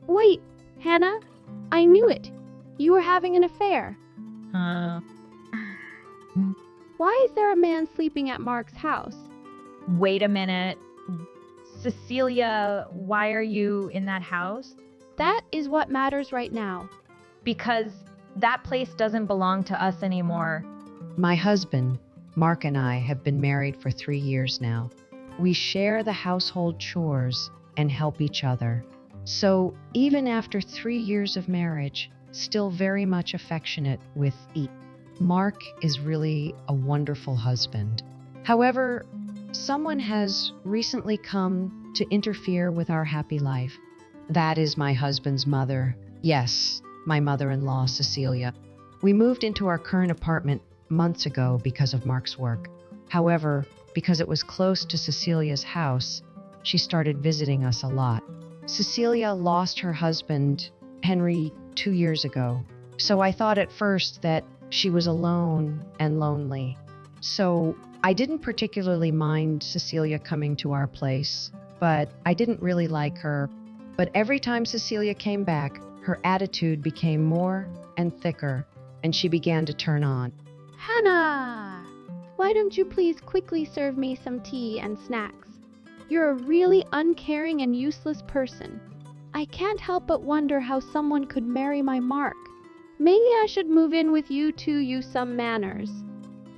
Wait, Hannah, I knew it. You were having an affair. Uh, Why is there a man sleeping at Mark's house? Wait a minute. Cecilia, why are you in that house? That is what matters right now. Because that place doesn't belong to us anymore. My husband, Mark, and I have been married for 3 years now. We share the household chores and help each other. So even after 3 years of marriage, still very much affectionate with each. Mark is really a wonderful husband. However, someone has recently come to interfere with our happy life. That is my husband's mother. Yes, my mother-in-law, Cecilia. We moved into our current apartment months ago because of Mark's work. However, because it was close to Cecilia's house, she started visiting us a lot. Cecilia lost her husband, Henry, 2 years ago. So I thought at first that she was alone and lonely. So I didn't particularly mind Cecilia coming to our place, but I didn't really like her. But every time Cecilia came back, her attitude became more and thicker, and she began to turn on. Hannah, why don't you please quickly serve me some tea and snacks? You're a really uncaring and useless person. I can't help but wonder how someone could marry my Mark. Maybe I should move in with you to use some manners.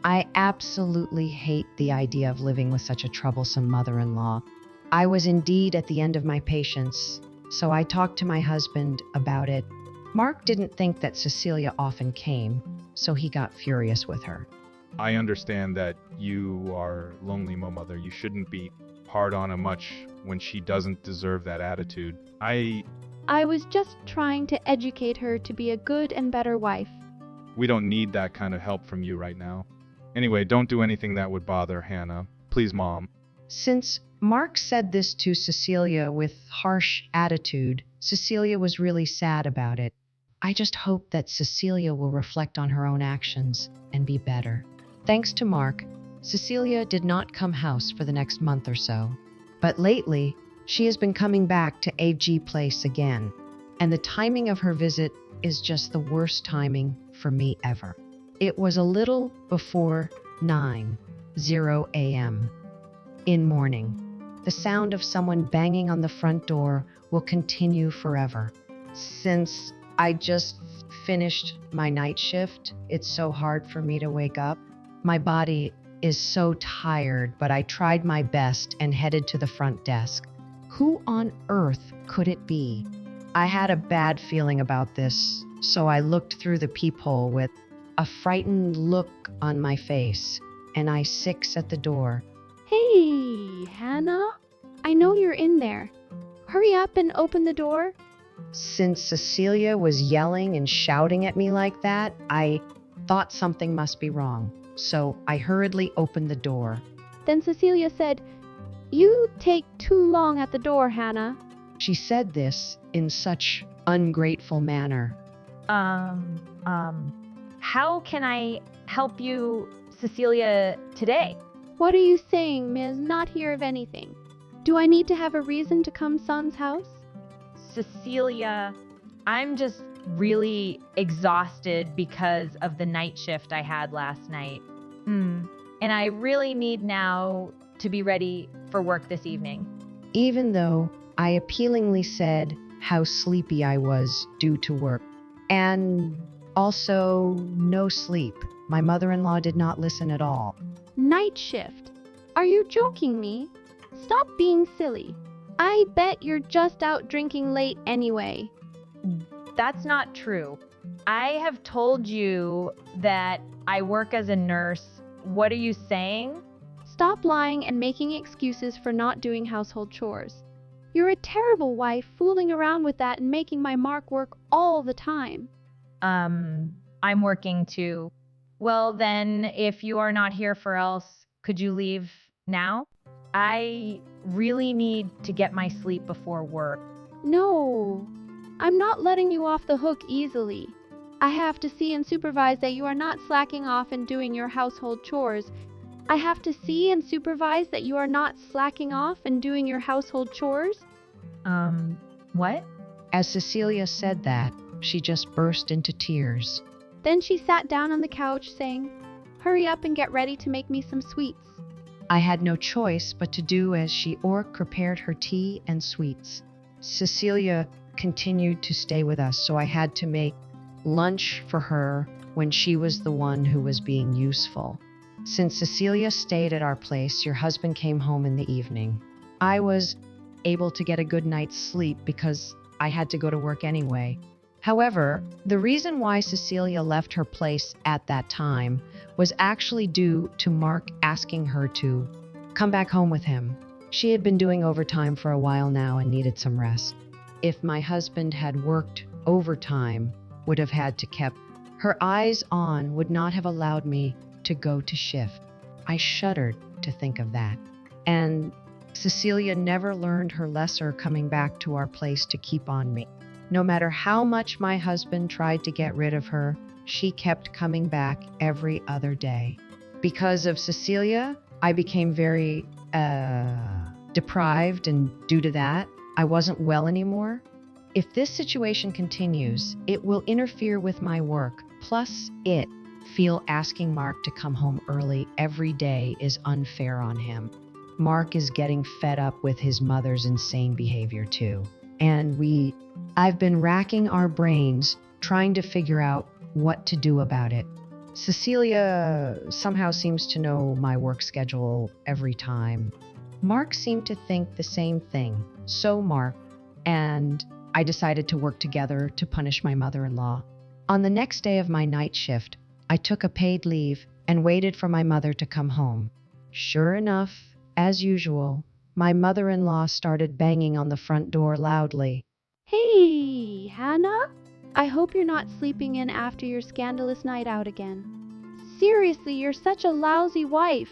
I absolutely hate the idea of living with such a troublesome mother-in-law. I was indeed at the end of my patience, so I talked to my husband about it. Mark didn't think that Cecilia often came, so he got furious with her. I understand that you are lonely, mother. You shouldn't be hard on her much when she doesn't deserve that attitude. I was just trying to educate her to be a good and better wife. We don't need that kind of help from you right now. Anyway, don't do anything that would bother Hannah. Please, Mom. Since Mark said this to Cecilia with harsh attitude, Cecilia was really sad about it. I just hope that Cecilia will reflect on her own actions and be better. Thanks to Mark, Cecilia did not come house for the next month or so. But lately, she has been coming back to AG Place again. And the timing of her visit is just the worst timing for me ever. It was a little before 9:00 a.m. in morning. The sound of someone banging on the front door will continue forever. Since I just finished my night shift, it's so hard for me to wake up. My body is so tired, but I tried my best and headed to the front desk. Who on earth could it be? I had a bad feeling about this, so I looked through the peephole with a frightened look on my face, and I sicks at the door. Hey, Hannah, I know you're in there. Hurry up and open the door. Since Cecilia was yelling and shouting at me like that, I thought something must be wrong, so I hurriedly opened the door. Then Cecilia said, "You take too long at the door, Hannah." She said this in such ungrateful manner. How can I help you, Cecilia, today? What are you saying, Ms. Not hear of anything? Do I need to have a reason to come son's house? Cecilia, I'm just really exhausted because of the night shift I had last night. And I really need now to be ready for work this evening. Even though I appealingly said how sleepy I was due to work. And also no sleep. My mother-in-law did not listen at all. Night shift? Are you joking me? Stop being silly. I bet you're just out drinking late anyway. That's not true. I have told you that I work as a nurse. What are you saying? Stop lying and making excuses for not doing household chores. You're a terrible wife, fooling around with that and making my Mark work all the time. I'm working too. Well then, if you are not here for else, could you leave now? I really need to get my sleep before work. No, I'm not letting you off the hook easily. I have to see and supervise that you are not slacking off and doing your household chores. I have to see and supervise that you are not slacking off and doing your household chores. What? As Cecilia said that, she just burst into tears. Then she sat down on the couch saying, "Hurry up and get ready to make me some sweets." I had no choice but to do as she prepared her tea and sweets. Cecilia continued to stay with us, so I had to make lunch for her when she was the one who was being useful. Since Cecilia stayed at our place, your husband came home in the evening. I was able to get a good night's sleep because I had to go to work anyway. However, the reason why Cecilia left her place at that time was actually due to Mark asking her to come back home with him. She had been doing overtime for a while now and needed some rest. If my husband had worked overtime, would have had to kept her eyes on, would not have allowed me to go to shift. I shuddered to think of that. And Cecilia never learned her lesson coming back to our place to keep on me. No matter how much my husband tried to get rid of her, she kept coming back every other day. Because of Cecilia, I became very deprived, and due to that, I wasn't well anymore. If this situation continues, it will interfere with my work. Plus, feel asking Mark to come home early every day is unfair on him. Mark is getting fed up with his mother's insane behavior too. And I've been racking our brains trying to figure out what to do about it. Cecilia somehow seems to know my work schedule every time. Mark seemed to think the same thing. So Mark and I decided to work together to punish my mother-in-law. On the next day of my night shift, I took a paid leave and waited for my mother to come home. Sure enough, as usual, my mother-in-law started banging on the front door loudly. "Hey, Hannah? I hope you're not sleeping in after your scandalous night out again. Seriously, you're such a lousy wife.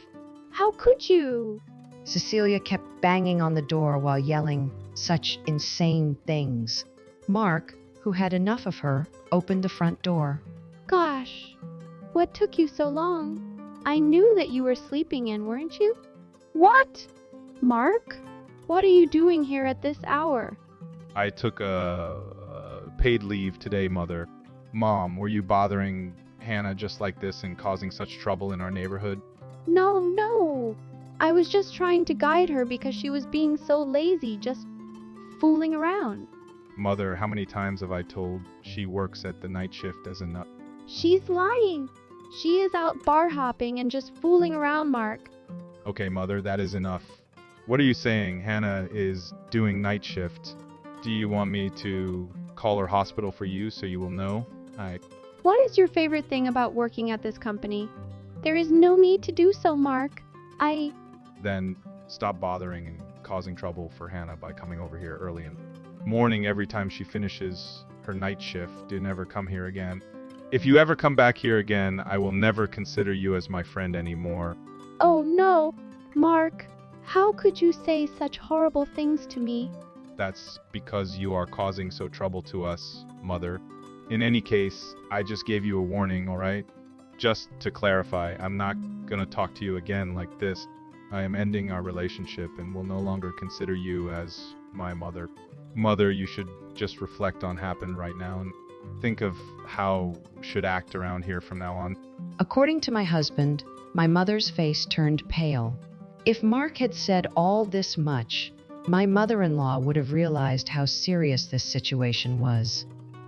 How could you?" Cecilia kept banging on the door while yelling such insane things. Mark, who had enough of her, opened the front door. "Gosh, what took you so long? I knew that you were sleeping in, weren't you?" "What? Mark? What are you doing here at this hour?" I took a paid leave today, Mother. Mom, were you bothering Hannah just like this and causing such trouble in our neighborhood? No. I was just trying to guide her because she was being so lazy, just fooling around. Mother, how many times have I told she works at the night shift as a nut? She's lying. She is out bar hopping and just fooling around, Mark. Okay, Mother, that is enough. What are you saying? Hannah is doing night shift. Do you want me to call her hospital for you so you will know? What is your favorite thing about working at this company? There is no need to do so, Mark. Then stop bothering and causing trouble for Hannah by coming over here early in the morning every time she finishes her night shift. Do never come here again. If you ever come back here again, I will never consider you as my friend anymore. Oh no, Mark. How could you say such horrible things to me? That's because you are causing so trouble to us, Mother. In any case, I just gave you a warning, all right? Just to clarify, I'm not gonna talk to you again like this. I am ending our relationship and will no longer consider you as my mother. Mother, you should just reflect on happened right now and think of how should act around here from now on. According to my husband, my mother's face turned pale. If Mark had said all this much, my mother-in-law would have realized how serious this situation was.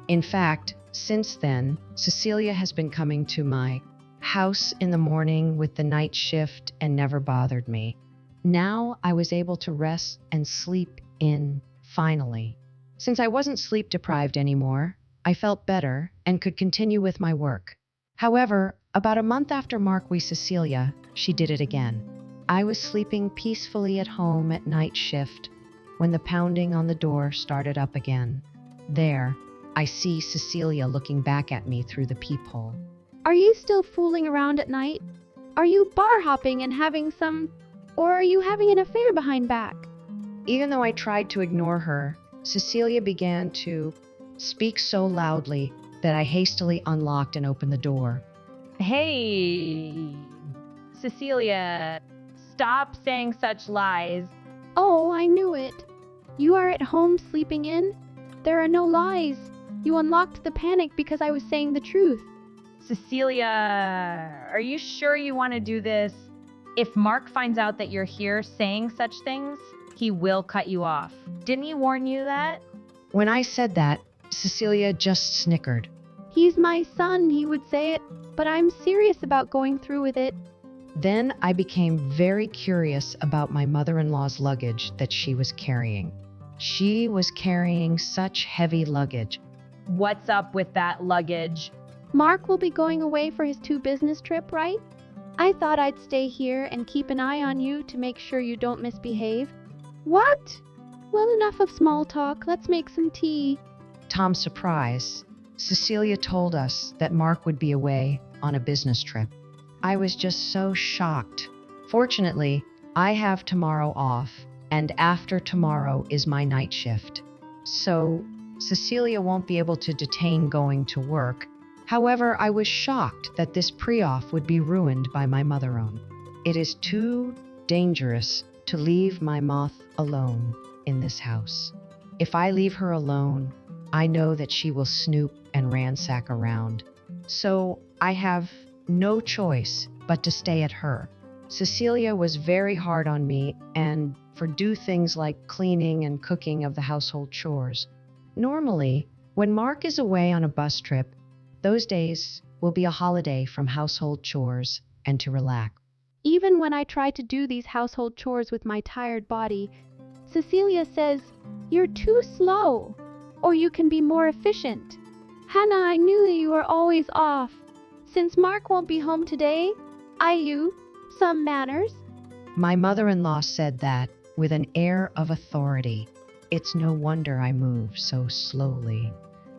In fact, since then, Cecilia has been coming to my house in the morning with the night shift and never bothered me. Now I was able to rest and sleep in, finally. Since I wasn't sleep deprived anymore, I felt better and could continue with my work. However, about a month after Mark with Cecilia, she did it again. I was sleeping peacefully at home at night shift when the pounding on the door started up again. There, I see Cecilia looking back at me through the peephole. "Are you still fooling around at night? Are you bar hopping and or are you having an affair behind back?" Even though I tried to ignore her, Cecilia began to speak so loudly that I hastily unlocked and opened the door. Hey, Cecilia, stop saying such lies. "Oh, I knew it. You are at home sleeping in? There are no lies. You unlocked the panic because I was saying the truth. Cecilia, are you sure you want to do this? If Mark finds out that you're here saying such things, he will cut you off. Didn't he warn you that? When I said that, Cecilia just snickered. He's my son, he would say it, but I'm serious about going through with it. Then I became very curious about my mother-in-law's luggage that she was carrying. She was carrying such heavy luggage. What's up with that luggage? Mark will be going away for his 2 business trip, right? I thought I'd stay here and keep an eye on you to make sure you don't misbehave. What? Well, enough of small talk. Let's make some tea. To Tom's surprise, Cecilia told us that Mark would be away on a business trip. I was just so shocked. Fortunately, I have tomorrow off, and after tomorrow is my night shift. So, Cecilia won't be able to detain going to work. However, I was shocked that this pre-off would be ruined by my mother-own. It is too dangerous to leave my moth alone in this house. If I leave her alone, I know that she will snoop and ransack around. So I have no choice but to stay at her. Cecilia was very hard on me and for do things like cleaning and cooking of the household chores. Normally, when Mark is away on a bus trip, those days will be a holiday from household chores and to relax. Even when I try to do these household chores with my tired body, Cecilia says, "You're too slow, or you can be more efficient." Hannah, I knew that you were always off. Since Mark won't be home today, you some manners. My mother-in-law said that with an air of authority. It's no wonder I move so slowly,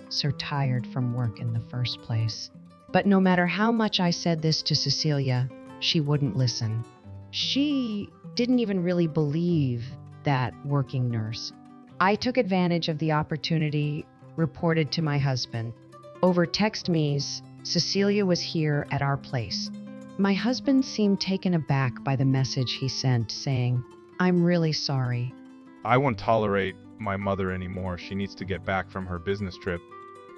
so tired from work in the first place. But no matter how much I said this to Cecilia, she wouldn't listen. She didn't even really believe that working nurse. I took advantage of the opportunity, reported to my husband. Over text me's, Cecilia was here at our place. My husband seemed taken aback by the message he sent, saying, "I'm really sorry." I won't tolerate my mother anymore. She needs to get back from her business trip.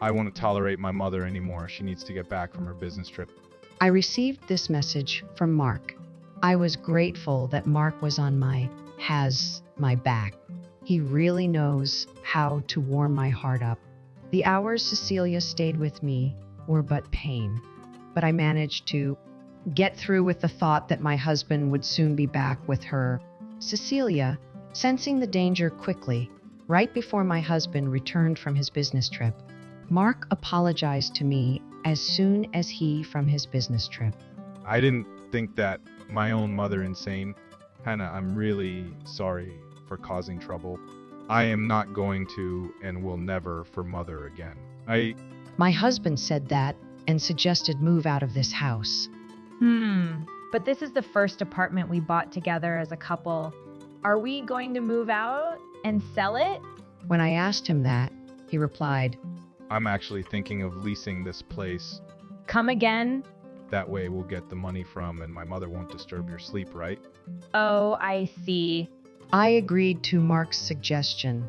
I won't tolerate my mother anymore. She needs to get back from her business trip. I received this message from Mark. I was grateful that Mark was on has my back. He really knows how to warm my heart up. The hours Cecilia stayed with me were but pain, but I managed to get through with the thought that my husband would soon be back with her. Cecilia, sensing the danger quickly, right before my husband returned from his business trip, Mark apologized to me as soon as he from his business trip. I didn't think that my own mother insane. Hannah, I'm really sorry for causing trouble. I am not going to and will never for mother again. My husband said that and suggested move out of this house. But this is the first apartment we bought together as a couple. Are we going to move out and sell it? When I asked him that, he replied, I'm actually thinking of leasing this place. Come again? That way we'll get the money from and my mother won't disturb your sleep, right? Oh, I see. I agreed to Mark's suggestion,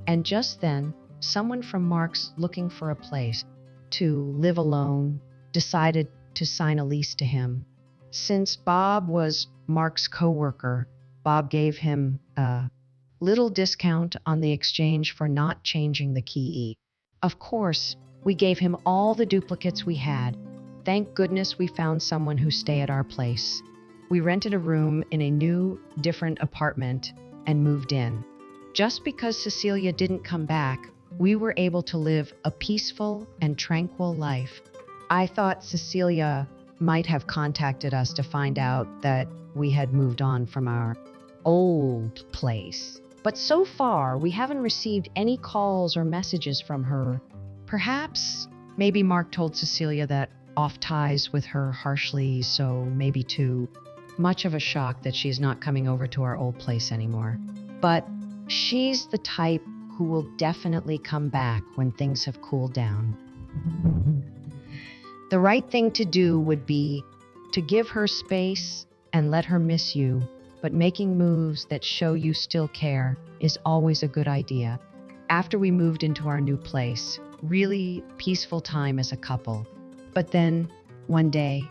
and just then, someone from Mark's looking for a place to live alone decided to sign a lease to him. Since Bob was Mark's co-worker, Bob gave him a little discount on the exchange for not changing the key. Of course, we gave him all the duplicates we had. Thank goodness we found someone who stayed at our place. We rented a room in a new, different apartment and moved in. Just because Cecilia didn't come back, we were able to live a peaceful and tranquil life. I thought Cecilia might have contacted us to find out that we had moved on from our old place. But so far, we haven't received any calls or messages from her. Perhaps, maybe Mark told Cecilia that off ties with her harshly, so maybe too much of a shock that she's not coming over to our old place anymore. But she's the type who will definitely come back when things have cooled down. The right thing to do would be to give her space and let her miss you, but making moves that show you still care is always a good idea. after we moved into our new place. Really peaceful time as a couple. But then, one day,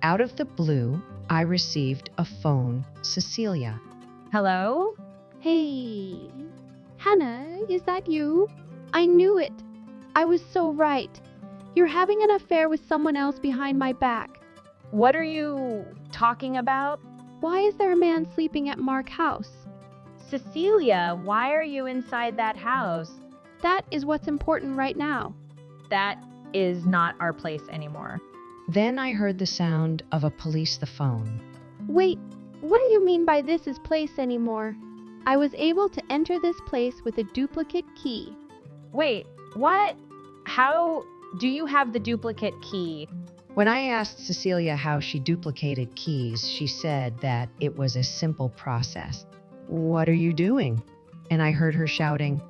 out of the blue, I received a phone. Cecilia. Hello? Hey, Hannah, is that you? I knew it. I was so right. You're having an affair with someone else behind my back. What are you talking about? Why is there a man sleeping at Mark's house? Cecilia, why are you inside that house? That is what's important right now. That is not our place anymore. Then I heard the sound of a police the phone. Wait, what do you mean by this is place anymore? I was able to enter this place with a duplicate key. Wait, what? How do you have the duplicate key? When I asked Cecilia how she duplicated keys, she said that it was a simple process. What are you doing? And I heard her shouting.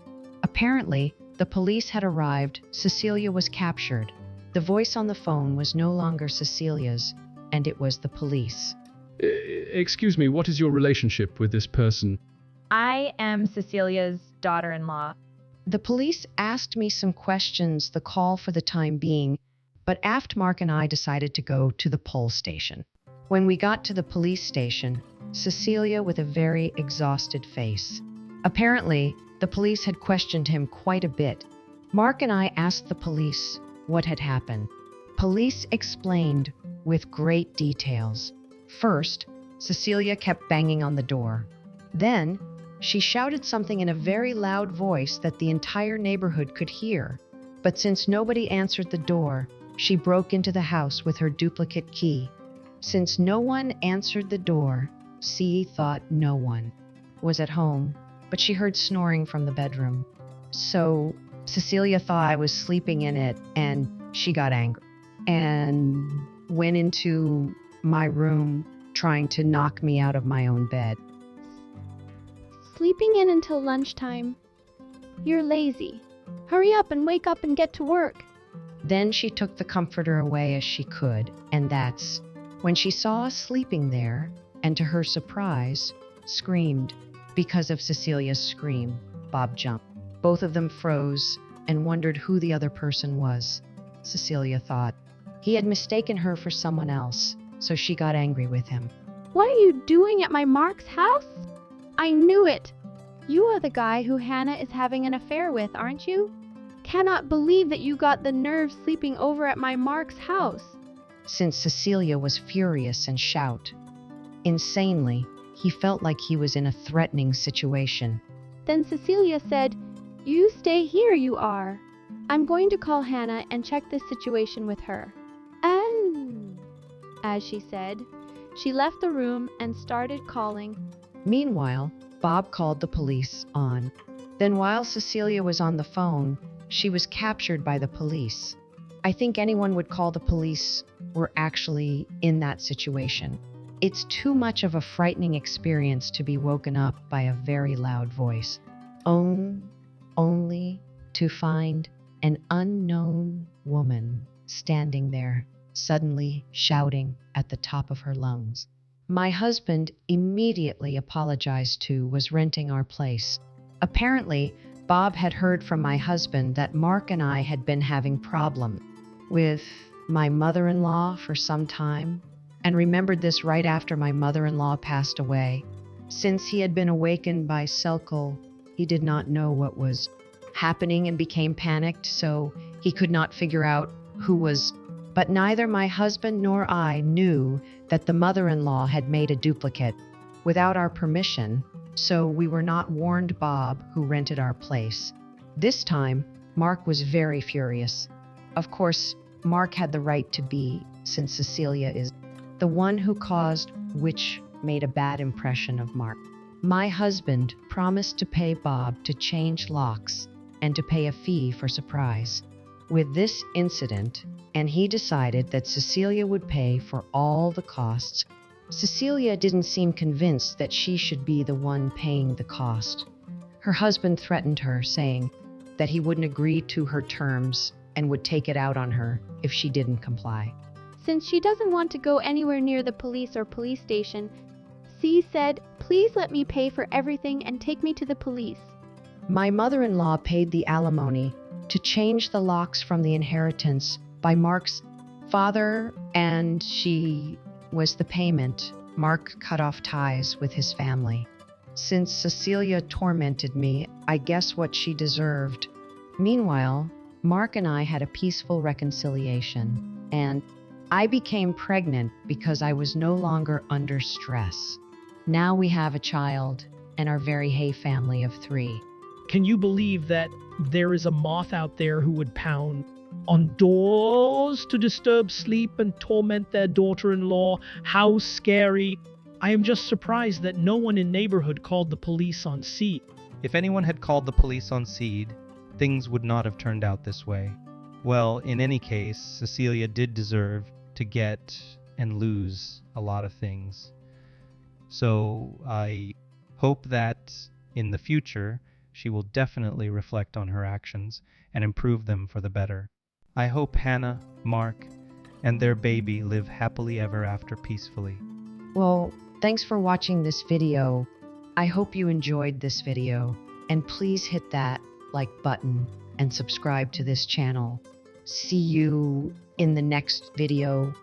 Apparently, the police had arrived. Cecilia was captured. The voice on the phone was no longer Cecilia's, and it was the police. Excuse me, what is your relationship with this person? I am Cecilia's daughter-in-law. The police asked me some questions, the call for the time being, but after Mark and I decided to go to the police station. When we got to the police station, Cecilia with a very exhausted face. Apparently, the police had questioned him quite a bit. Mark and I asked the police what had happened. Police explained with great details. First, Cecilia kept banging on the door. Then, she shouted something in a very loud voice that the entire neighborhood could hear. But since nobody answered the door, she broke into the house with her duplicate key. Since no one answered the door, C thought no one was at home, but she heard snoring from the bedroom. So Cecilia thought I was sleeping in it, and she got angry and went into my room trying to knock me out of my own bed. Sleeping in until lunchtime. You're lazy. Hurry up and wake up and get to work. Then she took the comforter away as she could, and that's when she saw us sleeping there, and to her surprise, screamed. Because of Cecilia's scream, Bob jumped. Both of them froze and wondered who the other person was. Cecilia thought he had mistaken her for someone else, so she got angry with him. What are you doing at my Mark's house? I knew it. You are the guy who Hannah is having an affair with, aren't you? Cannot believe that you got the nerve sleeping over at my Mark's house. Since Cecilia was furious and shout. Insanely, he felt like he was in a threatening situation. Then Cecilia said, "You stay here, you are. I'm going to call Hannah and check this situation with her." And, as she said, she left the room and started calling. Meanwhile, Bob called the police on. Then while Cecilia was on the phone, she was captured by the police. I think anyone would call the police were actually in that situation. It's too much of a frightening experience to be woken up by a very loud voice. Only to find an unknown woman standing there, suddenly shouting at the top of her lungs. My husband immediately apologized to was renting our place. Apparently, Bob had heard from my husband that Mark and I had been having problems with my mother-in-law for some time, and remembered this right after my mother-in-law passed away. Since he had been awakened by Selkle, he did not know what was happening and became panicked, so he could not figure out who was. But neither my husband nor I knew that the mother-in-law had made a duplicate without our permission, so we were not warned Bob, who rented our place. This time, Mark was very furious. Of course, Mark had the right to be, since Cecilia is the one who caused, which made a bad impression of Mark. My husband promised to pay Bob to change locks and to pay a fee for surprise. With this incident, and he decided that Cecilia would pay for all the costs. Cecilia didn't seem convinced that she should be the one paying the cost. Her husband threatened her, saying that he wouldn't agree to her terms and would take it out on her if she didn't comply. Since she doesn't want to go anywhere near the police or police station, C said, "Please let me pay for everything and take me to the police." My mother-in-law paid the alimony to change the locks from the inheritance by Mark's father, and she was the payment. Mark cut off ties with his family. Since Cecilia tormented me, I guess what she deserved. Meanwhile, Mark and I had a peaceful reconciliation, and I became pregnant because I was no longer under stress. Now we have a child and our very Hay family of 3. Can you believe that there is a moth out there who would pound on doors to disturb sleep and torment their daughter-in-law? How scary. I am just surprised that no one in neighborhood called the police on Seed. If anyone had called the police on Seed, things would not have turned out this way. Well, in any case, Cecilia did deserve to get and lose a lot of things. So I hope that in the future, she will definitely reflect on her actions and improve them for the better. I hope Hannah, Mark, and their baby live happily ever after peacefully. Well, thanks for watching this video. I hope you enjoyed this video, and please hit that like button and subscribe to this channel. See you in the next video.